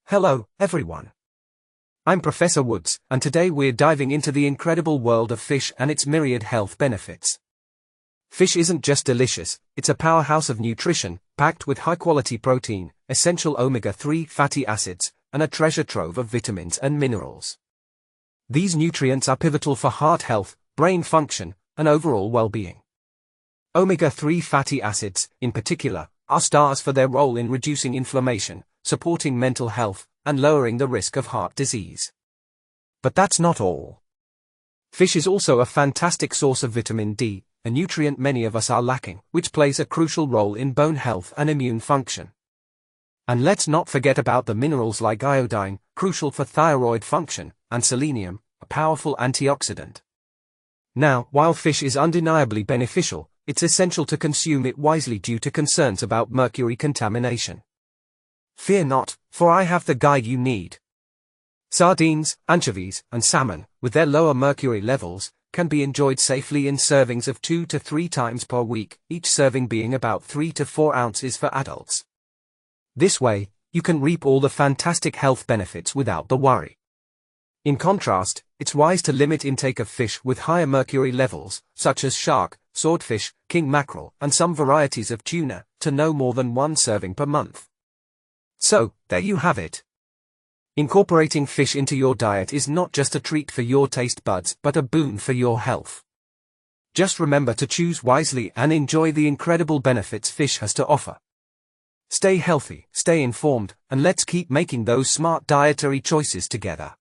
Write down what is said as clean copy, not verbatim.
Hello, everyone. I'm Professor Woods, and today we're diving into the incredible world of fish and its myriad health benefits. Fish isn't just delicious, it's a powerhouse of nutrition, packed with high-quality protein, essential omega-3 fatty acids, and a treasure trove of vitamins and minerals. These nutrients are pivotal for heart health, brain function, and overall well-being. Omega-3 fatty acids, in particular, are stars for their role in reducing inflammation, supporting mental health, and lowering the risk of heart disease. But that's not all. Fish is also a fantastic source of vitamin D, a nutrient many of us are lacking, which plays a crucial role in bone health and immune function. And let's not forget about the minerals like iodine, crucial for thyroid function, and selenium, a powerful antioxidant. Now, while fish is undeniably beneficial, it's essential to consume it wisely due to concerns about mercury contamination. Fear not, for I have the guide you need. Sardines, anchovies, and salmon, with their lower mercury levels, can be enjoyed safely in servings of 2 to 3 times per week, each serving being about 3 to 4 ounces for adults. This way, you can reap all the fantastic health benefits without the worry. In contrast, it's wise to limit intake of fish with higher mercury levels, such as shark, swordfish, king mackerel, and some varieties of tuna, to no more than 1 serving per month. So, there you have it. Incorporating fish into your diet is not just a treat for your taste buds, but a boon for your health. Just remember to choose wisely and enjoy the incredible benefits fish has to offer. Stay healthy, stay informed, and let's keep making those smart dietary choices together.